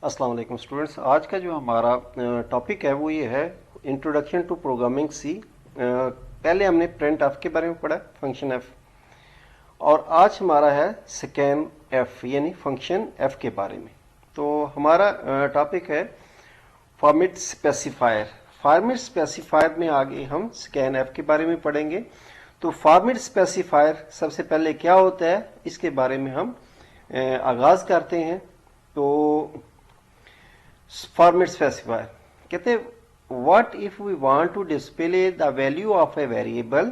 अस्सलाम वालेकुम स्टूडेंट्स। आज का जो हमारा टॉपिक है वो ये है इंट्रोडक्शन टू प्रोग्रामिंग सी। पहले हमने प्रिंट एफ के बारे में पढ़ा, फंक्शन एफ, और आज हमारा है स्कैन एफ यानी फंक्शन एफ के बारे में। तो हमारा टॉपिक है फॉर्मेट स्पेसिफायर। फॉर्मेट स्पेसिफायर में आगे हम स्कैन एफ के बारे में पढ़ेंगे। तो फॉर्मेट स्पेसिफायर सबसे पहले क्या होता है इसके बारे में हम आगाज करते हैं। तो फॉर्मेट स्पेसिफायर कहते हैं what if we want to display the value of a variable.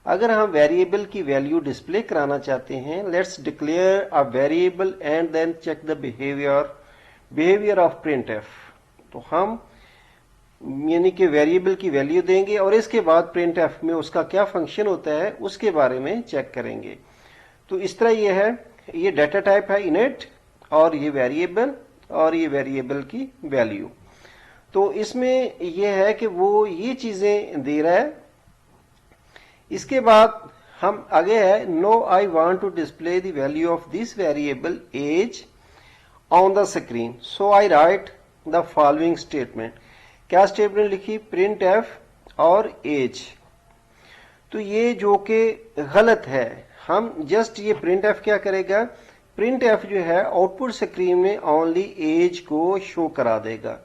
अगर हम वेरिएबल की वैल्यू डिस्प्ले कराना चाहते हैं, let's declare a variable and then check the behaviour of print f. तो हम यानी कि वेरिएबल की वैल्यू देंगे और इसके बाद प्रिंट एफ में उसका क्या फंक्शन होता है उसके बारे में चेक करेंगे। तो इस तरह ये है, ये डाटा टाइप है इनिट, और ये वेरिएबल, और ये वेरिएबल की वैल्यू। तो इसमें यह है कि वो ये चीजें दे रहा है। इसके बाद हम आगे है, no I want to display the value of this variable age on the screen, so I write the following statement. क्या स्टेटमेंट लिखी? प्रिंट एफ और एज। तो ये जो कि गलत है, हम जस्ट ये प्रिंट एफ क्या करेगा, प्रिंट एफ जो है आउटपुट स्क्रीन में ओनली एज को शो करा देगा।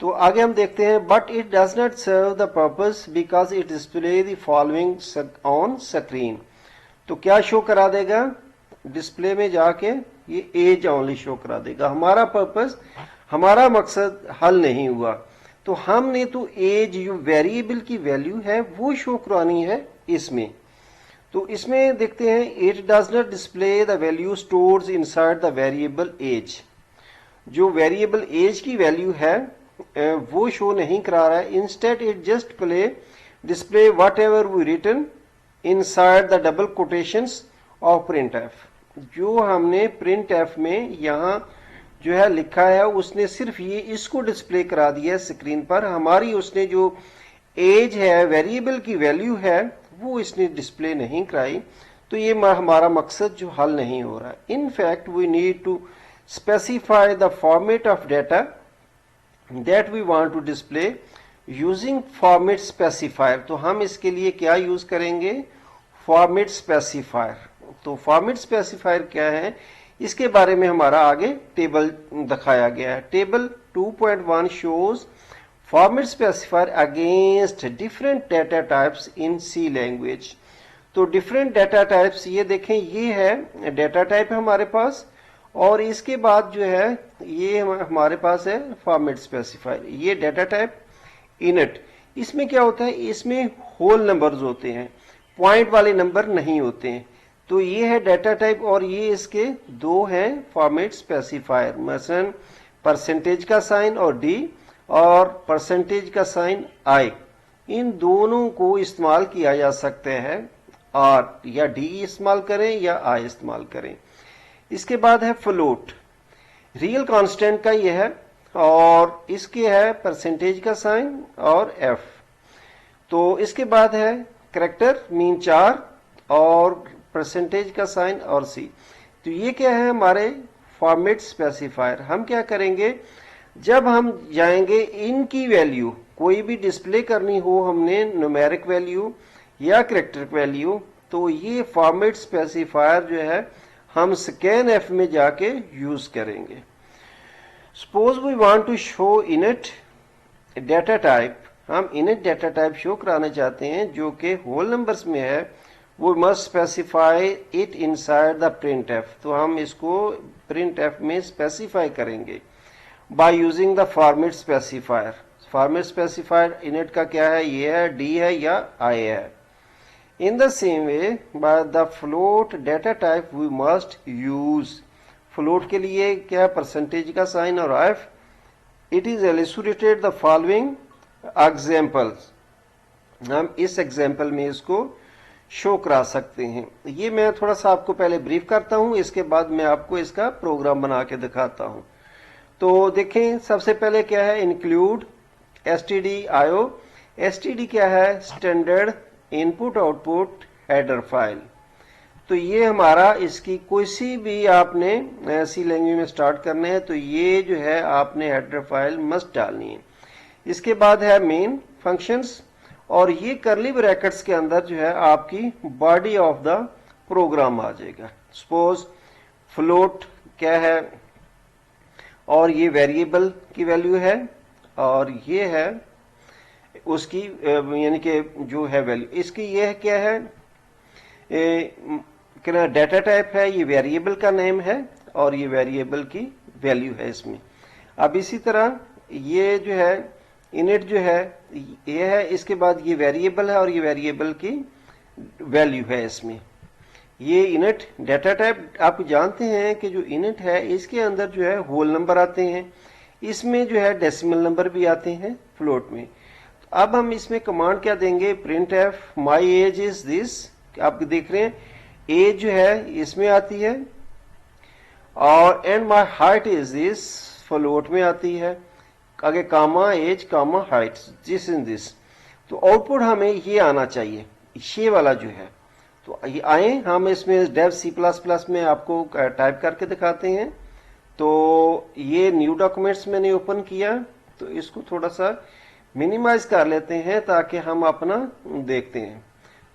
तो आगे हम देखते हैं, but it does not serve the purpose because it display the following on screen. तो क्या शो करा देगा? डिस्प्ले में जाके ये एज ओनली शो करा देगा। हमारा पर्पस, हमारा मकसद हल नहीं हुआ। तो हमने तो एज जो वेरिएबल की वैल्यू है वो शो करानी है इसमें। तो इसमें देखते हैं, it does not display the value stored inside the variable age. जो वेरिएबल एज की वैल्यू है वो शो नहीं करा रहा है। Instead it just display whatever we written inside the double quotations of print f. जो हमने प्रिंट एफ में यहाँ जो है लिखा है उसने सिर्फ ये इसको डिस्प्ले करा दिया है स्क्रीन पर। हमारी उसने जो एज है वेरिएबल की वैल्यू है वो इसने डिस्प्ले नहीं कराई। तो ये हमारा मकसद जो हल नहीं हो रहा। In fact we need to specify the format of data that we want to display using format specifier. तो हम इसके लिए क्या यूज करेंगे? Format specifier. तो फॉर्मेट स्पेसिफायर क्या है इसके बारे में हमारा आगे टेबल दिखाया गया है। Table 2.1 shows format specifier against different data types in C language. तो डिफरेंट डाटा टाइप्स, ये देखें, ये है डाटा टाइप है हमारे पास, और इसके बाद जो है ये हमारे पास है फॉर्मेट स्पेसिफायर। ये डाटा टाइप इनिट, इसमें क्या होता है, इसमें होल नंबर्स होते हैं, पॉइंट वाले नंबर नहीं होते हैं। तो ये है डाटा टाइप, और ये इसके दो हैं फॉर्मेट स्पेसिफायर, मसलन परसेंटेज का साइन और डी, और परसेंटेज का साइन आई। इन दोनों को इस्तेमाल किया जा सकता है, और या डी इस्तेमाल करें या आई इस्तेमाल करें। इसके बाद है फ्लोट, रियल कांस्टेंट का ये है, और इसके है परसेंटेज का साइन और एफ। तो इसके बाद है करेक्टर मीन 4 और परसेंटेज का साइन और सी। तो ये क्या है हमारे फॉर्मेट स्पेसिफायर। हम क्या करेंगे, जब हम जाएंगे इनकी वैल्यू कोई भी डिस्प्ले करनी हो हमने, न्यूमेरिक वैल्यू या करेक्टर वैल्यू, तो ये फॉर्मेट स्पेसिफायर जो है हम स्कैन एफ में जाके यूज करेंगे। Suppose we want to show int data type. हम इनिट डाटा टाइप शो कराना चाहते हैं जो कि होल नंबर्स में है, वो must specify it inside the print f. तो हम इसको प्रिंट एफ में स्पेसिफाई करेंगे by using the format specifier. Format specifier init का क्या है, ये है, डी है या आई है। In the same way by the float data type we must use. Float के लिए क्या, परसेंटेज का साइन और F. It is illustrated the following examples. हम इस एग्जांपल में इसको शो करा सकते हैं। ये मैं थोड़ा सा आपको पहले ब्रीफ करता हूं, इसके बाद मैं आपको इसका प्रोग्राम बना के दिखाता हूं। तो देखें, सबसे पहले क्या है, इंक्लूड stdio। std क्या है, standard input output header file. तो ये हमारा इसकी कोई सी भी आपने ऐसी लैंग्वेज में स्टार्ट करने हैं तो ये जो है आपने हेडर फाइल मस्ट डालनी है। इसके बाद है मेन फंक्शंस, और ये करली ब्रैकेट्स के अंदर जो है आपकी बॉडी ऑफ द प्रोग्राम आ जाएगा। सपोज फ्लोट क्या है, और ये वेरिएबल की वैल्यू है, और ये है उसकी यानी कि जो है वैल्यू इसकी, ये है क्या है, डेटा टाइप है, ये वेरिएबल का नेम है और ये वेरिएबल की वैल्यू है इसमें। अब इसी तरह ये जो है इनिट जो है ये है, इसके बाद ये वेरिएबल है और ये वेरिएबल की वैल्यू है इसमें। ये इनिट डेटा टाइप आप जानते हैं कि जो इनिट है इसके अंदर जो है होल नंबर आते हैं, इसमें जो है डेसिमल नंबर भी आते हैं फ्लोट में। तो अब हम इसमें कमांड क्या देंगे, print F my age is this, आप देख रहे हैं एज जो है इसमें आती है, और and my height is this float में आती है, आगे comma age comma height this in this. तो आउटपुट हमें ये आना चाहिए, ये वाला जो है। तो ये आए हम इसमें डेव C++ में आपको टाइप करके दिखाते हैं। तो ये न्यू डॉक्यूमेंट्स मैंने ओपन किया, तो इसको थोड़ा सा मिनिमाइज कर लेते हैं ताकि हम अपना देखते हैं।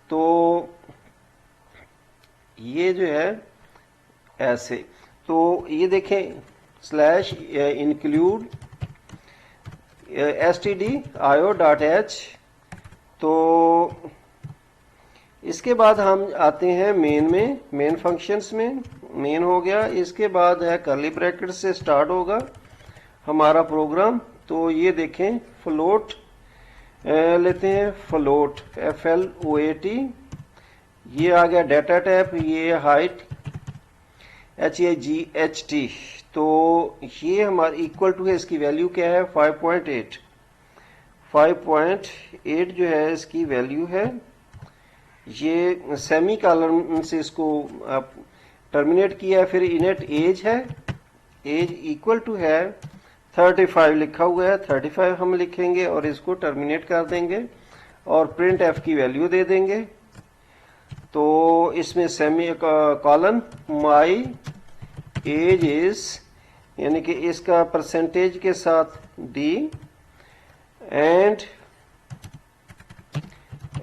तो ये जो है ऐसे, तो ये देखें स्लैश इंक्लूड stdio.h। तो इसके बाद हम आते हैं मेन में, मेन फंक्शंस में, मेन हो गया। इसके बाद है करली ब्रैकेट से स्टार्ट होगा हमारा प्रोग्राम। तो ये देखें फ्लोट लेते हैं, फ्लोट FLOAT, ये आ गया डेटा टाइप, ये हाइट HAGHT। तो ये हमारा इक्वल टू है, इसकी वैल्यू क्या है 5.8 जो है इसकी वैल्यू है। ये सेमी कॉलन से इसको आप टर्मिनेट किया है। फिर इनेट एज है, एज इक्वल टू है 35 लिखा हुआ है, 35 हम लिखेंगे और इसको टर्मिनेट कर देंगे और प्रिंट एफ की वैल्यू दे देंगे। तो इसमें semi colon my age is, यानी कि इसका परसेंटेज के साथ D,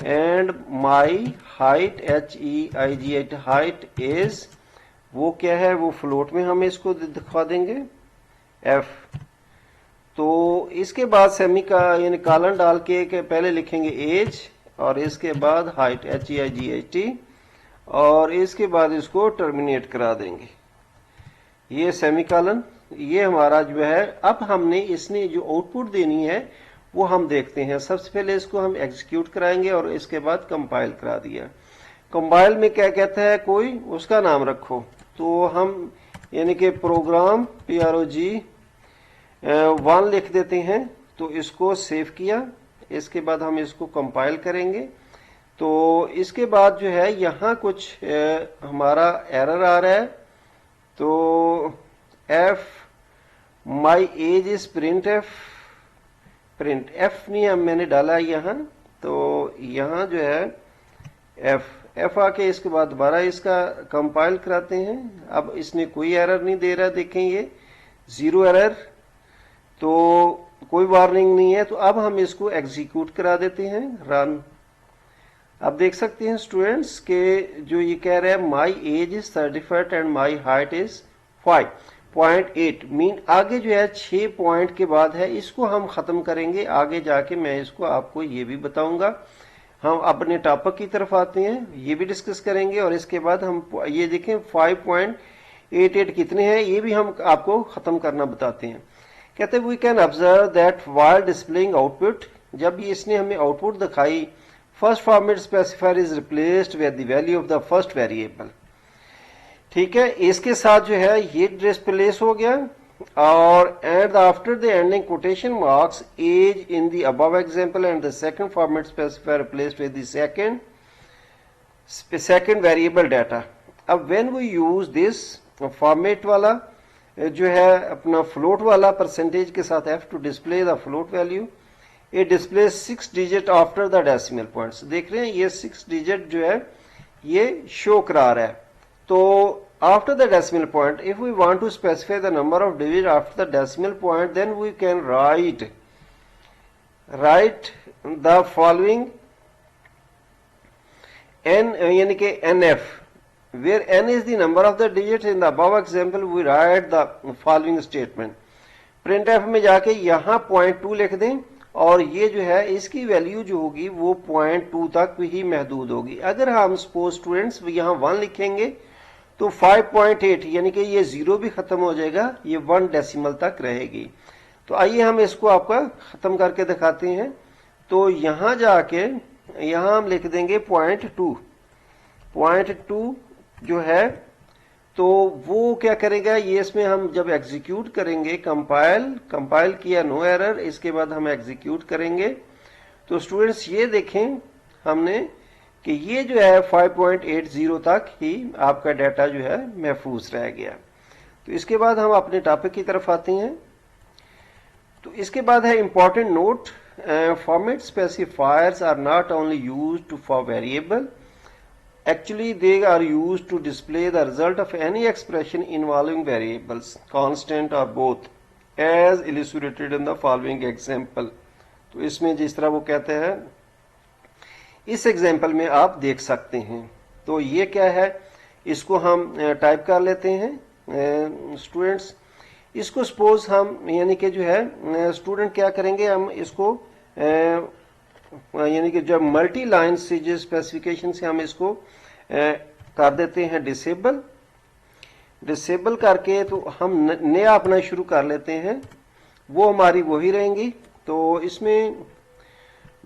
and my height HEIGH height is, वो क्या है, वो फ्लोट में हम इसको दिखा देंगे F। तो इसके बाद सेमी का यानी कॉलन डाल के पहले लिखेंगे एज और इसके बाद हाइट HEIGHT और इसके बाद इसको टर्मिनेट करा देंगे, ये सेमी कॉलन। ये हमारा जो है, अब हमने इसने जो आउटपुट देनी है वो हम देखते हैं। सबसे पहले इसको हम एग्जीक्यूट कराएंगे और इसके बाद कंपाइल करा दिया। कंपाइल में क्या कहता है, कोई उसका नाम रखो। तो हम यानी कि प्रोग्राम PROG1 लिख देते हैं। तो इसको सेव किया, इसके बाद हम इसको कंपाइल करेंगे। तो इसके बाद जो है यहाँ कुछ हमारा एरर आ रहा है। तो F my age is print F नहीं है, मैंने डाला यहाँ। तो यहाँ जो है F आके इसके बाद दोबारा इसका कंपाइल कराते हैं। अब इसने कोई एरर नहीं दे रहा, देखें ये 0 एरर, तो कोई वार्निंग नहीं है। तो अब हम इसको एग्जीक्यूट करा देते हैं, रन। अब देख सकते हैं स्टूडेंट्स के जो ये कह रहा है my age is 35 and my height is 5.8, mean आगे जो है 6 पॉइंट के बाद है, इसको हम खत्म करेंगे। आगे जाके मैं इसको आपको ये भी बताऊंगा। हम अपने टॉपिक की तरफ आते हैं, ये भी डिस्कस करेंगे और इसके बाद हम ये देखें 5.88 कितने हैं, ये भी हम आपको खत्म करना बताते हैं। कहते हैं we can observe that while displaying output, जब इसने हमें आउटपुट दिखाई, first format specifier is replaced with the value of the first variable. ठीक है, इसके साथ जो है ये डिस्प्लेस हो गया। और and after the ending quotation marks as in the above example and the second format specifier replaced with the second variable data. अब when we use this format वाला जो है अपना फ्लोट वाला परसेंटेज के साथ F to display the float value, it display 6 digit after the decimal points. देख रहे हैं ये 6 डिजिट जो है ये शो करा रहा है। तो after the decimal point, if we want to specify the number of digits after the decimal point, then we can write the following n यानी कि nf, where n is the number of the digits. In the above example we write the following statement. printf में जाके यहाँ 0.2 लिख दें और ये जो है इसकी वैल्यू जो होगी वो 0.2 तक ही महदूद होगी। अगर हम सपोज स्टूडेंट्स यहाँ 1 लिखेंगे तो 5.8 यानी कि ये 0 भी खत्म हो जाएगा, ये 1 डेसिमल तक रहेगी। तो आइए हम इसको आपका खत्म करके दिखाते हैं। तो यहाँ जाके यहाँ हम लिख देंगे 0.2 जो है, तो वो क्या करेगा, ये इसमें हम जब एग्जीक्यूट करेंगे, कंपाइल किया, नो एरर, इसके बाद हम एग्जीक्यूट करेंगे तो स्टूडेंट्स ये देखें हमने कि ये जो है 5.80 तक ही आपका डाटा जो है महफूज रह गया। तो इसके बाद हम अपने टॉपिक की तरफ आते हैं। तो इसके बाद है important note, format specifiers are not only used for variable, actually they are used to display the result of any expression involving variables, constant or both, as illustrated in the following example. तो इसमें जिस तरह वो कहते हैं इस example में आप देख सकते हैं। तो ये क्या है, इसको हम टाइप कर लेते हैं स्टूडेंट्स। इसको सपोज हम यानी कि जो है स्टूडेंट क्या करेंगे, हम इसको यानी कि जब मल्टी लाइन से जो स्पेसिफिकेशन से हम इसको कर देते हैं डिसेबल करके, तो हम नया अपना शुरू कर लेते हैं, वो हमारी वही रहेंगी। तो इसमें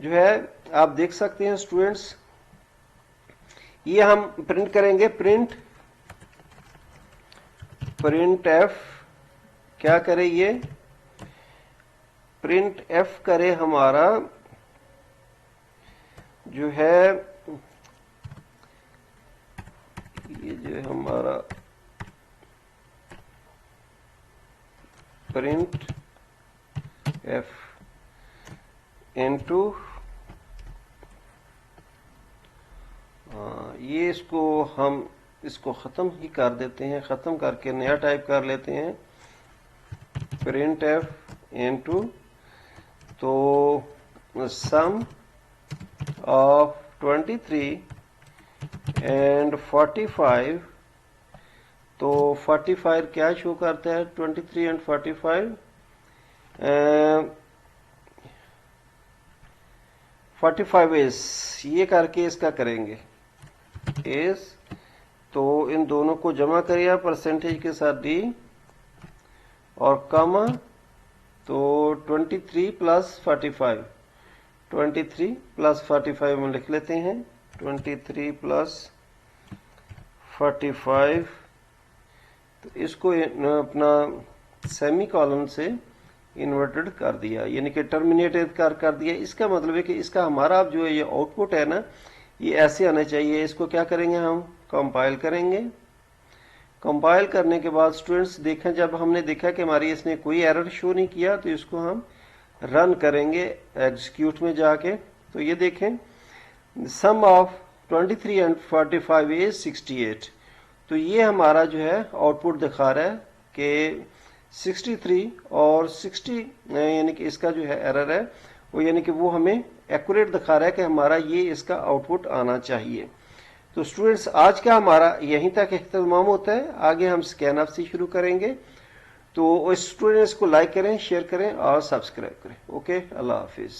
जो है आप देख सकते हैं स्टूडेंट्स, ये हम प्रिंट करेंगे, प्रिंट एफ क्या करे, ये प्रिंट एफ करे हमारा जो है, ये जो है हमारा प्रिंट एफ इनटू, ये इसको हम इसको खत्म ही कर देते हैं, खत्म करके नया टाइप कर लेते हैं, प्रिंट एफ इनटू, तो सम of 23 and 45, तो 45 क्या शो करता है, 23 and 45 45 इस, ये करके इसका करेंगे इस, तो इन दोनों को जमा करिए परसेंटेज के साथ डी और कमा, तो 23 प्लस 45, 23 प्लस 45 में लिख लेते हैं, 23 प्लस 45, तो इसको अपना सेमी कॉलन से इन्वर्टेड कर दिया, यानी कि टर्मिनेटेड कर दिया। इसका मतलब है कि इसका हमारा अब जो है ये आउटपुट है ना, ये ऐसे आना चाहिए। इसको क्या करेंगे, हम कंपाइल करेंगे। कंपाइल करने के बाद स्टूडेंट्स देखें, जब हमने देखा कि हमारी इसने कोई एरर शो नहीं किया, तो इसको हम रन करेंगे एग्जीक्यूट में जाके। तो ये देखें सम ऑफ 23 एंड 45 इज 68, तो ये हमारा जो है आउटपुट दिखा रहा है कि 63 और 60 यानी कि इसका जो है एरर है वो, यानी कि वो हमें एक्यूरेट दिखा रहा है कि हमारा ये इसका आउटपुट आना चाहिए। तो स्टूडेंट्स आज का हमारा यहीं तक इख्तिताम होता है, आगे हम स्कैन ऑफ से शुरू करेंगे। तो स्टूडेंट्स को लाइक करें, शेयर करें और सब्सक्राइब करें। ओके, अल्लाह हाफिज।